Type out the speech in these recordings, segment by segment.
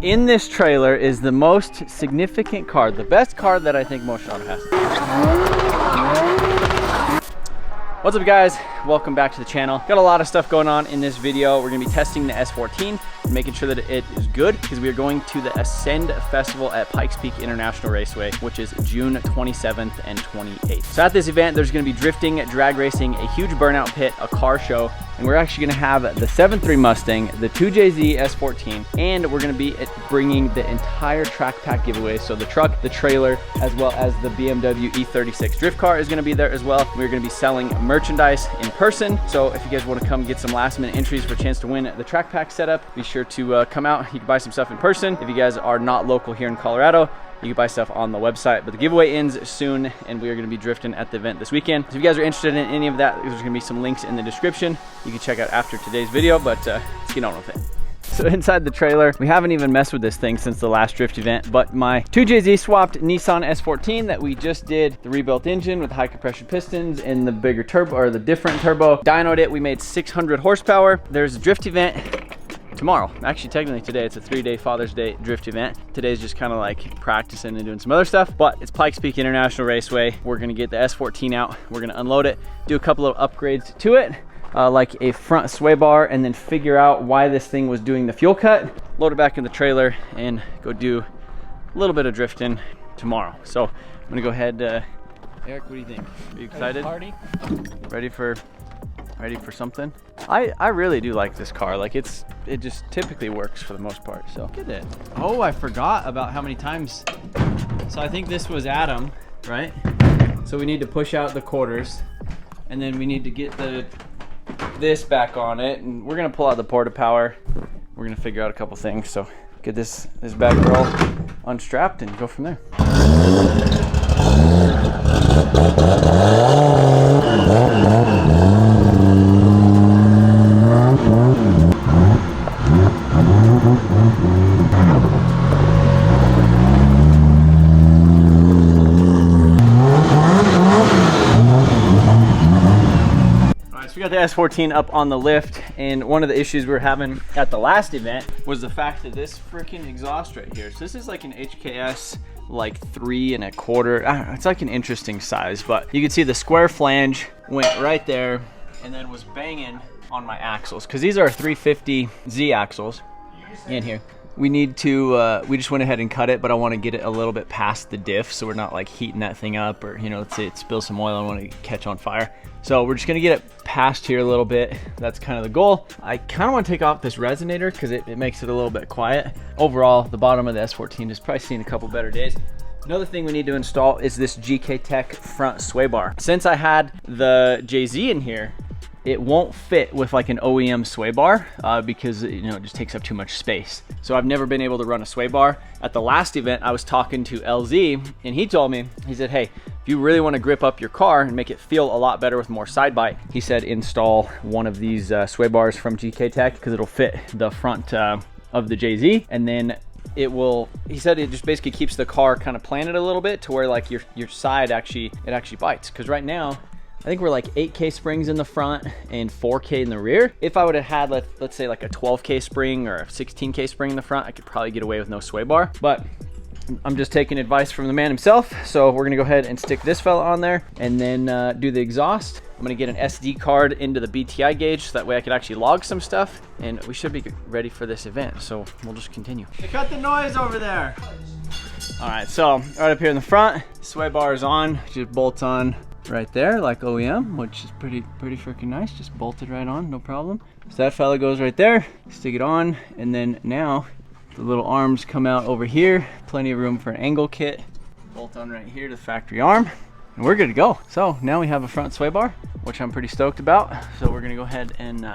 In this trailer is the most significant card, the best card that I think Motion Auto has. What's up guys, welcome back to the channel. Got a lot of stuff going on in this video. We're gonna be testing the S14 and making sure that it is good because we are going to the Ascend Festival at Pikes Peak International Raceway, which is June 27th and 28th. So at this event, there's gonna be drifting, drag racing, a huge burnout pit, a car show, and we're actually gonna have the 7.3 Mustang, the 2JZ S14, and we're gonna be bringing the entire track pack giveaway. So the truck, the trailer, as well as the BMW E36 drift car is gonna be there as well. We're gonna be selling merchandise in person. So if you guys wanna come get some last minute entries for a chance to win the track pack setup, be sure to come out. You can buy some stuff in person. If you guys are not local here in Colorado, you can buy stuff on the website, but the giveaway ends soon and we are gonna be drifting at the event this weekend. So if you guys are interested in any of that, there's gonna be some links in the description you can check out after today's video, but let's get on with it. So inside the trailer, we haven't even messed with this thing since the last drift event, but my 2JZ swapped Nissan S14 that we just did, the rebuilt engine with high compression pistons and the bigger turbo, or the different turbo. Dynoed it, we made 600 horsepower. There's a drift event tomorrow. Actually, technically today, it's a 3-day Father's Day drift event. Today's just kind of like practicing and doing some other stuff, but it's Pikes Peak International Raceway. We're gonna get the S14 out. We're gonna unload it, do a couple of upgrades to it, like a front sway bar, and then figure out why this thing was doing the fuel cut, load it back in the trailer, and go do a little bit of drifting tomorrow. So I'm gonna go ahead, Eric, what do you think? Are you excited? Party? Ready for something? I really do like this car. Like it just typically works for the most part. So look at it. Oh, I forgot about how many times. So I think this was Adam, right? So we need to push out the quarters, and then we need to get this back on it, and we're gonna pull out the Porta power. We're gonna figure out a couple things. So get this back roll unstrapped and go from there. We got the S14 up on the lift, and one of the issues we were having at the last event was the fact that this freaking exhaust right here. So this is like an HKS like 3 1/4. I don't know, it's like an interesting size, but you can see the square flange went right there and then was banging on my axles, because these are 350Z axles in here. We need to, we just went ahead and cut it, but I want to get it a little bit past the diff so we're not like heating that thing up, or, you know, let's say it spills some oil, I want to catch on fire. So we're just gonna get it past here a little bit. That's kind of the goal. I kind of want to take off this resonator because it makes it a little bit quiet. Overall, the bottom of the S14 has probably seen a couple better days. Another thing we need to install is this GKTech front sway bar. Since I had the JZ in here, it won't fit with like an OEM sway bar because, you know, it just takes up too much space. So I've never been able to run a sway bar. At the last event, I was talking to LZ, and he told me, he said, hey, if you really want to grip up your car and make it feel a lot better with more side bite, he said install one of these sway bars from GKTech because it'll fit the front of the JZ, and then it will, he said it just basically keeps the car kind of planted a little bit to where like your side actually bites. Because right now, I think we're like 8K springs in the front and 4K in the rear. If I would have had, let's say like a 12K spring or a 16K spring in the front, I could probably get away with no sway bar. But I'm just taking advice from the man himself. So we're gonna go ahead and stick this fella on there and then do the exhaust. I'm gonna get an SD card into the BTI gauge so that way I can actually log some stuff, and we should be ready for this event. So we'll just continue. Hey, cut the noise over there. All right, so right up here in the front, sway bar is on, just bolts on right there like OEM, which is pretty freaking nice. Just bolted right on, no problem. So that fella goes right there, stick it on, and then now the little arms come out over here. Plenty of room for an angle kit. Bolt on right here to the factory arm, and we're good to go. So now we have a front sway bar, which I'm pretty stoked about. So we're gonna go ahead and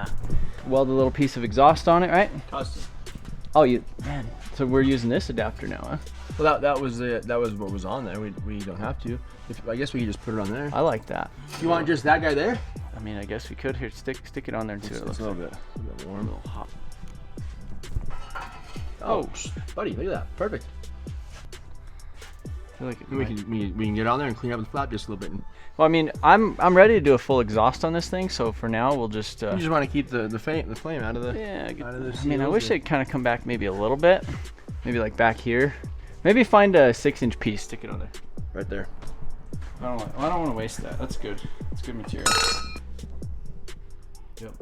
weld a little piece of exhaust on it, right? Custom. Oh, man. So we're using this adapter now, huh? Well, that was what was on there. We don't have to. I guess we could just put it on there. I like that. You want just that guy there? I mean, I guess we could. Here, stick it on there and see what it looks like. A little bit warm, a little hot. Oh, buddy, look at that. Perfect. I feel like we can get on there and clean up the flap just a little bit. Well, I mean, I'm ready to do a full exhaust on this thing. So for now, we'll just. You just want to keep the flame out of the. Yeah. Out of the I mean, I wish it'd kind of come back maybe a little bit. maybe like back here. Maybe find a 6-inch piece, stick it on there. Right there. I don't want to waste that. That's good. It's good material. Yep.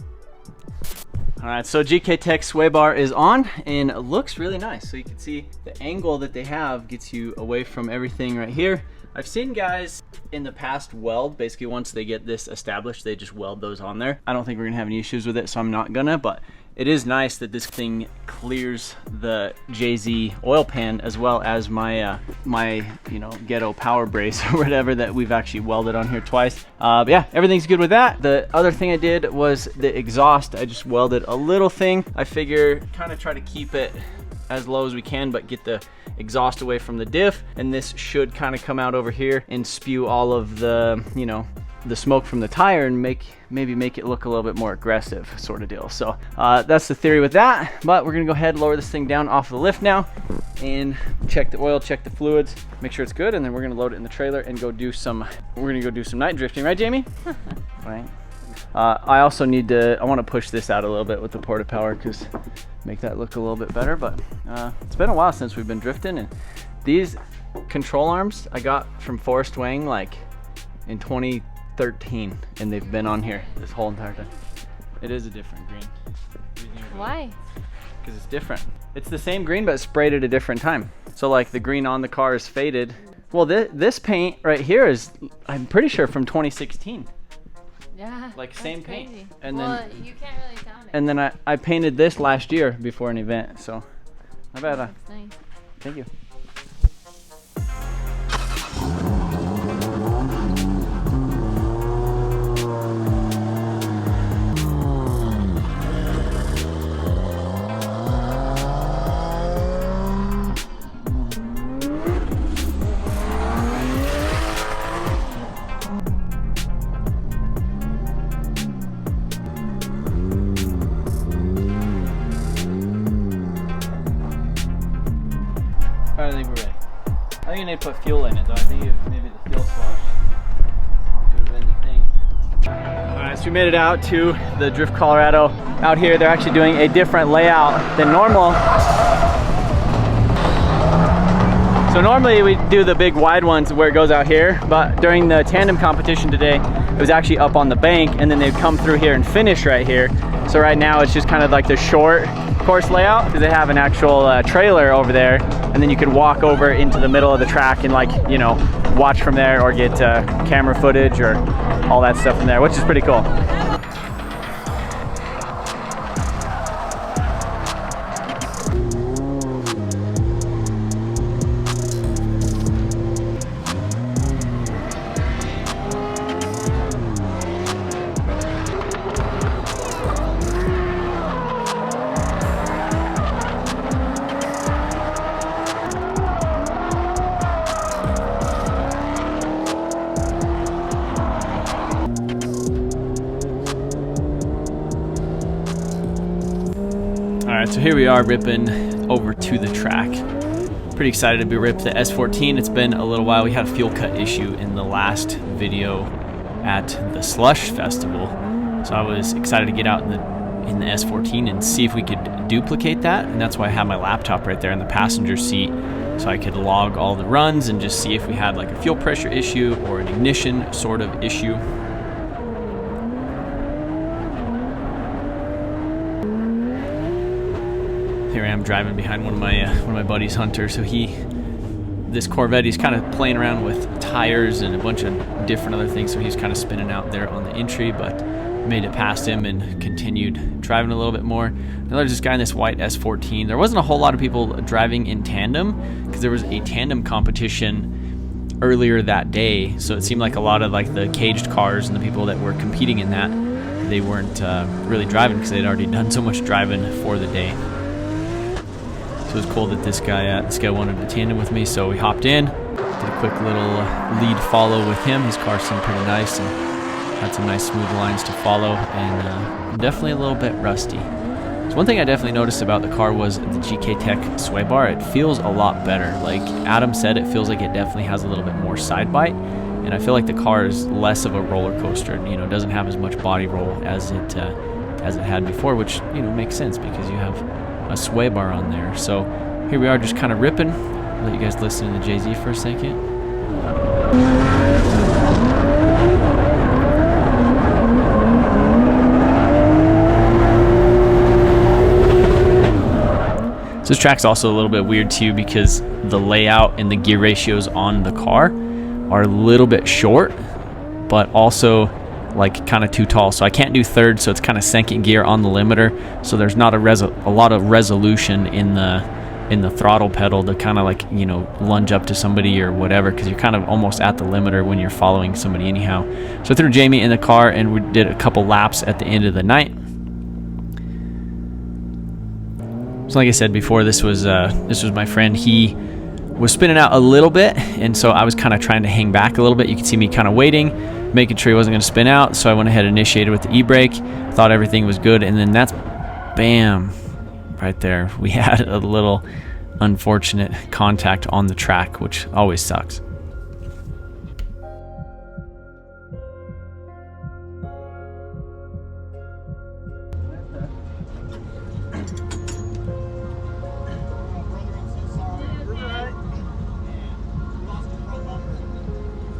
All right, so GKTech sway bar is on and it looks really nice. So you can see the angle that they have gets you away from everything right here. I've seen guys in the past weld, basically once they get this established, they just weld those on there. I don't think we're gonna have any issues with it, so I'm not gonna, but it is nice that this thing clears the JZ oil pan as well as my my ghetto power brace or whatever that we've actually welded on here twice. But yeah, everything's good with that. The other thing I did was the exhaust. I just welded a little thing. I figure kind of try to keep it as low as we can, but get the exhaust away from the diff, and this should kind of come out over here and spew all of the the smoke from the tire and maybe make it look a little bit more aggressive sort of deal. So that's the theory with that, but we're gonna go ahead and lower this thing down off the lift now and check the oil, check the fluids, make sure it's good, and then we're gonna load it in the trailer and go do some night drifting, right Jamie? Right. I also I want to push this out a little bit with the Porta power because make that look a little bit better, but it's been a while since we've been drifting, and these control arms I got from Forrest Wang like in 2013, and they've been on here this whole entire time. It is a different green. Why? Because it's different. It's the same green but sprayed at a different time. So like the green on the car is faded. Well, this paint right here is, I'm pretty sure, from 2016. Yeah. Like same paint. Crazy. And well, then you can't really tell me. and then I painted this last year before an event, so not bad. That's nice. Thank you. I think we're ready. I think you need to put fuel in it though. I think maybe the fuel swatch could have been the thing. Alright, so we made it out to the Drift Colorado. Out here they're actually doing a different layout than normal. So normally we do the big wide ones where it goes out here, but during the tandem competition today, it was actually up on the bank, and then they'd come through here and finish right here. So right now it's just kind of like the short course layout because they have an actual trailer over there, and then you could walk over into the middle of the track and watch from there or get camera footage or all that stuff from there, which is pretty cool. Alright, so here we are ripping over to the track. Pretty excited to rip the S14. It's been a little while. We had a fuel cut issue in the last video at the Slush Festival. So I was excited to get out in the S14 and see if we could duplicate that. And that's why I have my laptop right there in the passenger seat, so I could log all the runs and just see if we had like a fuel pressure issue or an ignition sort of issue. Here I am driving behind one of my buddies, Hunter. So this Corvette, he's kind of playing around with tires and a bunch of different other things. So he's kind of spinning out there on the entry, but made it past him and continued driving a little bit more. Now there's this guy in this white S14. There wasn't a whole lot of people driving in tandem because there was a tandem competition earlier that day. So it seemed like a lot of like the caged cars and the people that were competing in that, they weren't really driving because they'd already done so much driving for the day. So it was cool that this guy wanted to tandem with me, so we hopped in, did a quick little lead follow with him. His car seemed pretty nice and had some nice smooth lines to follow, and definitely a little bit rusty. So one thing I definitely noticed about the car was the GKTech sway bar. It feels a lot better. Like Adam said, it feels like it definitely has a little bit more side bite, and I feel like the car is less of a roller coaster. You know, it doesn't have as much body roll as it had before, which makes sense because you have a sway bar on there. So here we are just kind of ripping. I'll let you guys listen to the Jay-Z for a second. So this track's also a little bit weird too because the layout and the gear ratios on the car are a little bit short, but also like kind of too tall. So I can't do third, so it's kind of second gear on the limiter. So there's not a lot of resolution in the throttle pedal to kind of like, you know, lunge up to somebody or whatever, because you're kind of almost at the limiter when you're following somebody anyhow. So I threw Jamie in the car and we did a couple laps at the end of the night. So like I said before, this was my friend. He was spinning out a little bit, and so I was kind of trying to hang back a little bit. You could see me kind of waiting, making sure he wasn't going to spin out. So I went ahead and initiated with the e-brake, thought everything was good, and then that's bam, right there. We had a little unfortunate contact on the track, which always sucks.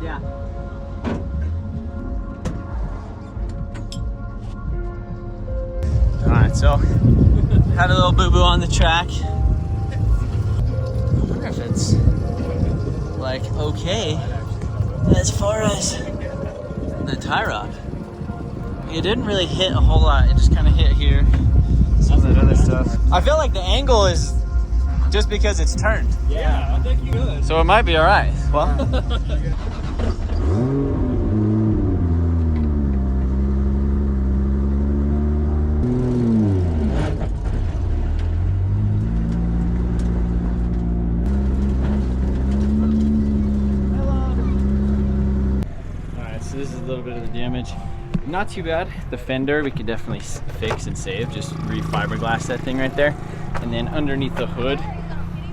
Yeah. Alright, so had a little boo-boo on the track. I wonder if it's like okay as far as the tie rod. It didn't really hit a whole lot, it just kind of hit here. Some of that other stuff. I feel like the angle is just because it's turned. Yeah, I think you could. So it might be alright. Well. So this is a little bit of the damage. Not too bad. The fender we could definitely fix and save. Just re-fiberglass that thing right there. And then underneath the hood,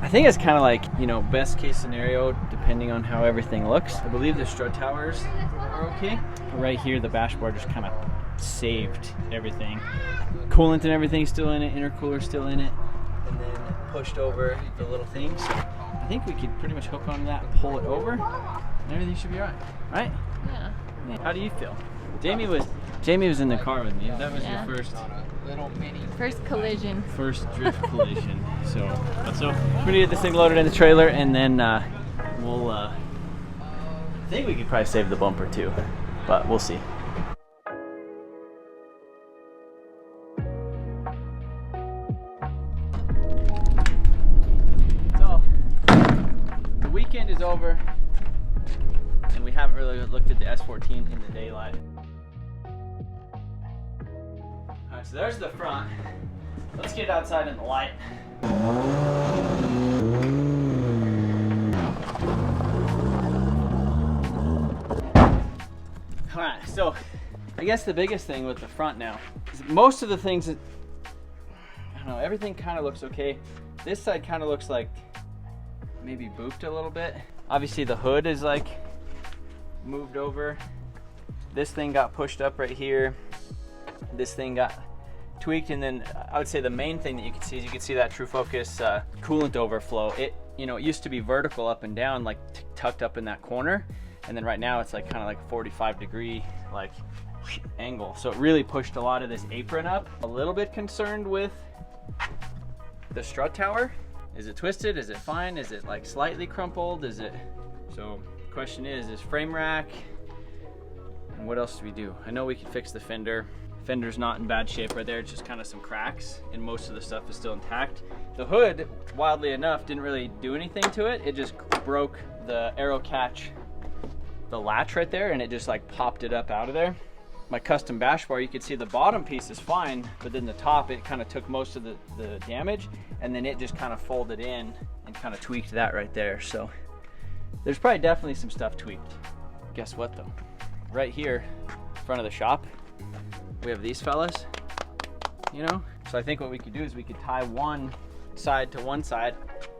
I think it's kind of like, you know, best case scenario depending on how everything looks. I believe the strut towers are okay. But right here, the dashboard just kind of saved everything. Coolant and everything still in it, intercooler still in it, and then pushed over the little thing. So I think we could pretty much hook on that and pull it over, and everything should be all right. Right? Yeah. How do you feel? Jamie was in the car with me. That was your First collision. first drift collision. So we're gonna get this thing loaded in the trailer, and then we'll. I think we could probably save the bumper too, but we'll see. So the weekend is over. And we haven't really looked at the S14 in the daylight. Alright, so there's the front. Let's get outside in the light. Alright, so I guess the biggest thing with the front now is most of the things that, I don't know, everything kind of looks okay. This side kind of looks like maybe booped a little bit. Obviously the hood is like moved over. This thing got pushed up right here. This thing got tweaked, and then I would say the main thing that you can see is you can see that True Focus coolant overflow. It, you know, it used to be vertical up and down, like tucked up in that corner, and then right now it's like kind of like a 45-degree like angle. So it really pushed a lot of this apron up. A little bit concerned with the strut tower. Is it twisted? Is it fine? Is it like slightly crumpled? Is it so? Question is frame rack, and what else do we do? I know we could fix the fender. Fender's not in bad shape right there, it's just kind of some cracks, and most of the stuff is still intact. The hood, wildly enough, didn't really do anything to it. It just broke the aero catch, the latch right there, and it just like popped it up out of there. My custom bash bar, you can see the bottom piece is fine, but then the top, it kind of took most of the damage, and then it just kind of folded in and kind of tweaked that right there. So there's probably definitely some stuff tweaked. Guess what though? Right here, in front of the shop, we have these fellas, you know? So I think what we could do is we could tie one side to one side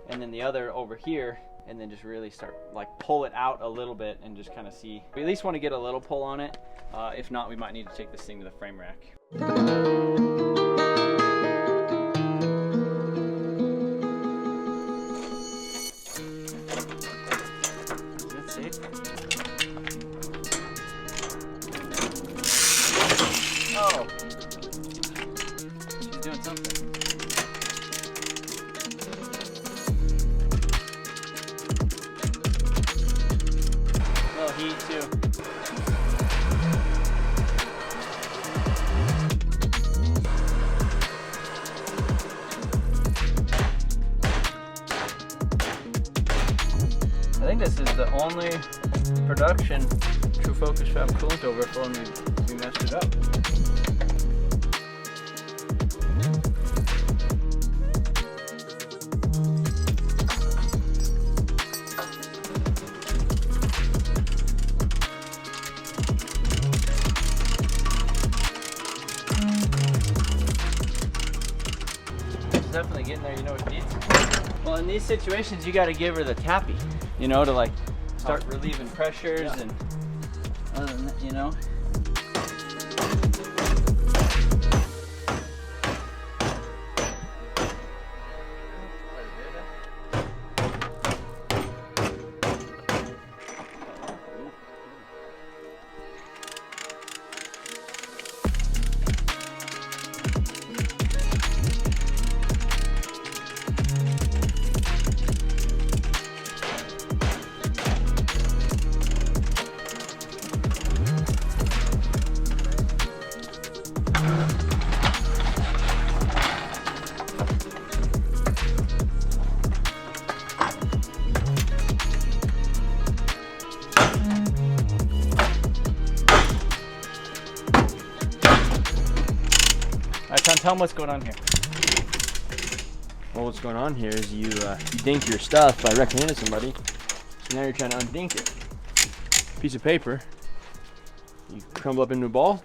and then the other over here, and then just really start like pull it out a little bit and just kind of see. We at least want to get a little pull on it. If not, we might need to take this thing to the frame rack. See? Oh. She's doing something. Little heat too. I think this is the only production True Focus Fab coolant overflow and we messed it up. It's definitely getting there, you know what it needs? Well, in these situations, you got to give her the tappy, you know, to like start relieving pressures and other than that, you know. Tell them what's going on here. Well, what's going on here is you dink your stuff by wrecking into somebody. So now you're trying to undink it. Piece of paper, you crumble up into a ball,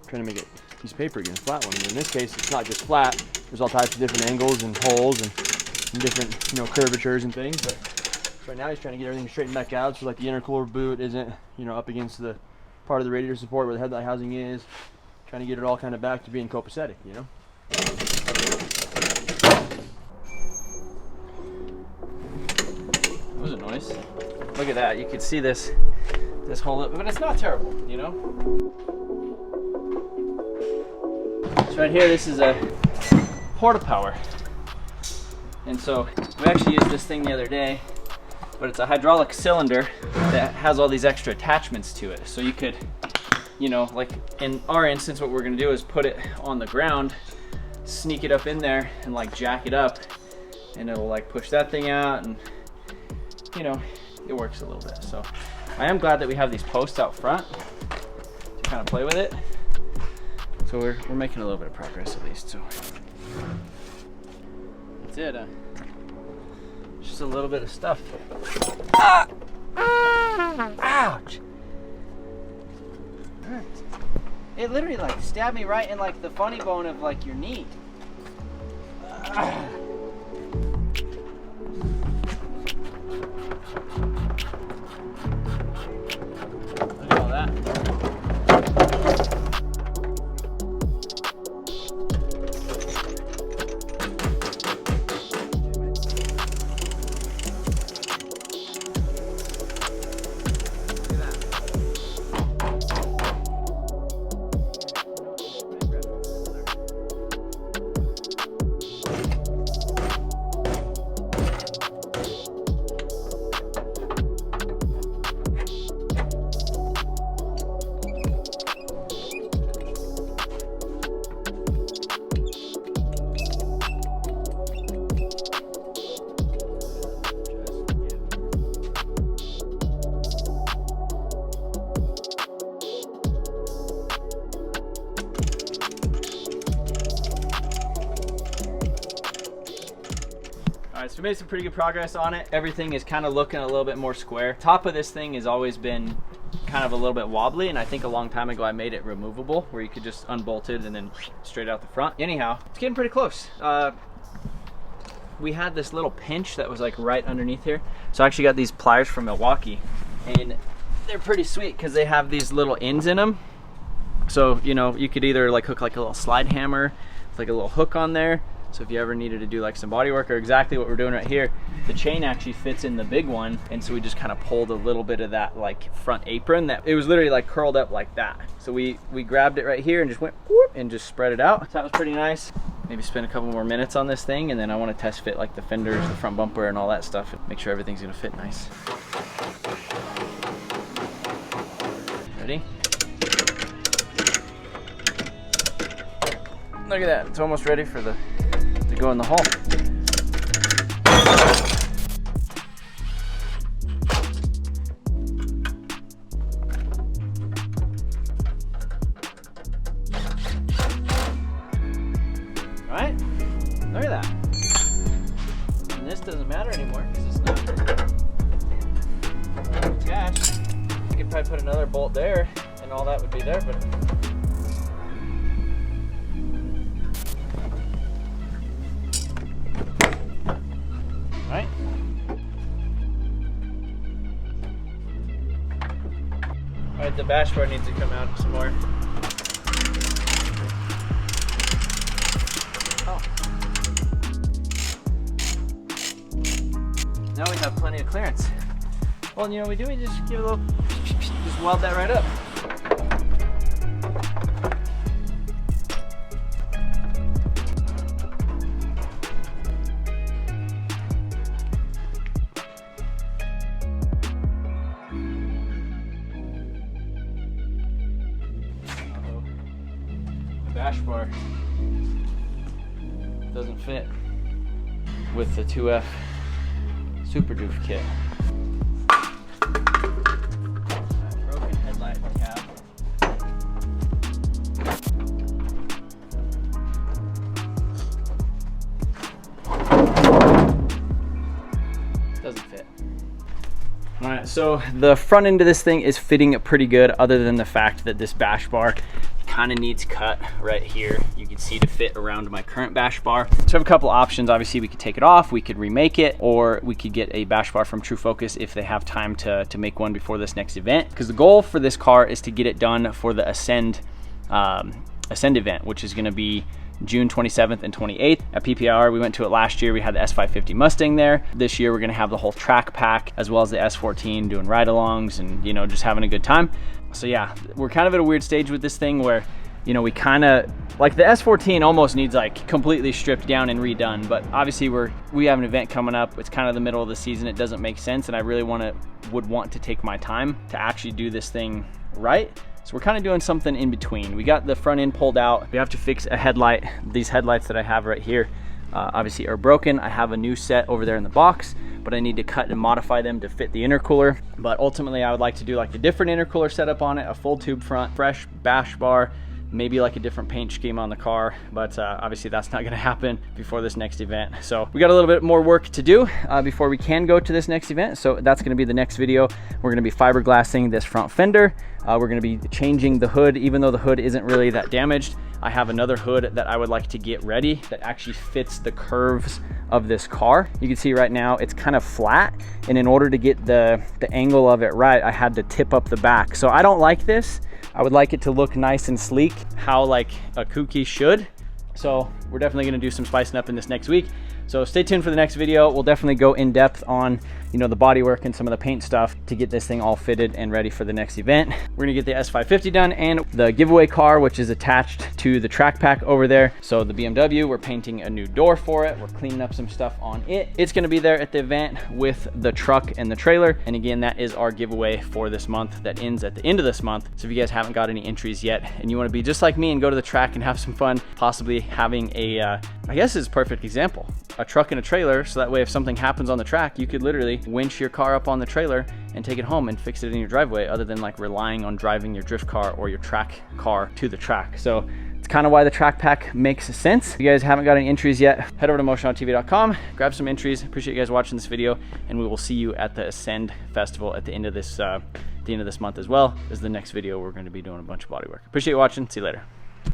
trying to make it a piece of paper again, a flat one. And in this case, it's not just flat. There's all types of different angles and holes and different, you know, curvatures and things. But right now he's trying to get everything straightened back out, so like the intercooler boot isn't, you know, up against the part of the radiator support where the headlight housing is. Trying to get it all kind of back to being copacetic, you know? That was a noise. Look at that. You could see this hole up, but it's not terrible, you know? So right here, this is a Porta power. And so we actually used this thing the other day, but it's a hydraulic cylinder that has all these extra attachments to it. So you could, you know, like in our instance, what we're gonna do is put it on the ground, sneak it up in there and like jack it up, and it'll like push that thing out, and you know, it works a little bit. So I am glad that we have these posts out front to kind of play with it. So we're making a little bit of progress at least. So that's it. Just a little bit of stuff. Ah! Ouch! It literally like stabbed me right in like the funny bone of like your knee. Look at all that. All right, so we made some pretty good progress on it. Everything is kind of looking a little bit more square. Top of this thing has always been kind of a little bit wobbly, and I think a long time ago I made it removable where you could just unbolt it and then straight out the front. Anyhow, it's getting pretty close. We had this little pinch that was like right underneath here. So I actually got these pliers from Milwaukee, and they're pretty sweet because they have these little ends in them. So, you know, you could either like hook like a little slide hammer with like a little hook on there, So if you ever needed to do like some body work, or exactly what we're doing right here, the chain actually fits in the big one, and so we just kind of pulled a little bit of that like front apron that it was literally like curled up like that. So we grabbed it right here and just went whoop, and just spread it out. So that was pretty nice. Maybe spend a couple more minutes on this thing, and then I want to test fit like the fenders, the front bumper, and all that stuff, and make sure everything's gonna fit nice. Ready? Look at that, it's almost ready for to go in the hole. All right, look at that. And this doesn't matter anymore because it's not attached. I could probably put another bolt there and all that would be there, but right. All right, the bash bar needs to come out some more. Oh. Now we have plenty of clearance. Well, you know what we do? We just give a little, just weld that right up. Bash bar doesn't fit with the 2F Super Doof kit. Broken headlight cap. Doesn't fit. All right, so the front end of this thing is fitting pretty good, other than the fact that this bash bar kind of needs cut right here. You can see to fit around my current bash bar. So I have a couple options. Obviously we could take it off, we could remake it, or we could get a bash bar from True Focus if they have time to make one before this next event. Because the goal for this car is to get it done for the Ascend event, which is gonna be June 27th and 28th at PPR. We went to it last year. We had the S550 Mustang there. This year we're gonna have the whole track pack as well as the S14, doing ride-alongs and, you know, just having a good time. So yeah, we're kind of at a weird stage with this thing where, you know, we kind of, like the S14 almost needs like completely stripped down and redone, but obviously we have an event coming up. It's kind of the middle of the season. It doesn't make sense, and I really would want to take my time to actually do this thing right. So we're kind of doing something in between. We got the front end pulled out. We have to fix a headlight. These headlights that I have right here obviously are broken. I have a new set over there in the box, but I need to cut and modify them to fit the intercooler. But ultimately I would like to do like a different intercooler setup on it, a full tube front, fresh bash bar, maybe like a different paint scheme on the car, but obviously that's not gonna happen before this next event. So we got a little bit more work to do before we can go to this next event. So that's gonna be the next video. We're gonna be fiberglassing this front fender. We're gonna be changing the hood, even though the hood isn't really that damaged. I have another hood that I would like to get ready that actually fits the curves of this car. You can see right now it's kind of flat, and in order to get the angle of it right, I had to tip up the back. So I don't like this. I would like it to look nice and sleek, how like a Kuki should. So we're definitely gonna do some spicing up in this next week. So stay tuned for the next video. We'll definitely go in depth on, you know, the bodywork and some of the paint stuff to get this thing all fitted and ready for the next event. We're gonna get the S550 done and the giveaway car, which is attached to the track pack over there. So the BMW, we're painting a new door for it. We're cleaning up some stuff on it. It's gonna be there at the event with the truck and the trailer. And again, that is our giveaway for this month that ends at the end of this month. So if you guys haven't got any entries yet and you wanna be just like me and go to the track and have some fun, possibly having a, I guess it's a perfect example, a truck and a trailer, so that way if something happens on the track, you could literally winch your car up on the trailer and take it home and fix it in your driveway, other than like relying on driving your drift car or your track car to the track. So it's kind of why the track pack makes sense. If you guys haven't got any entries yet, head over to motionauttv.com, grab some entries. Appreciate you guys watching this video, and we will see you at the Ascend Festival at the end of this month, as well as the next video. We're going to be doing a bunch of bodywork. Appreciate you watching. See you later.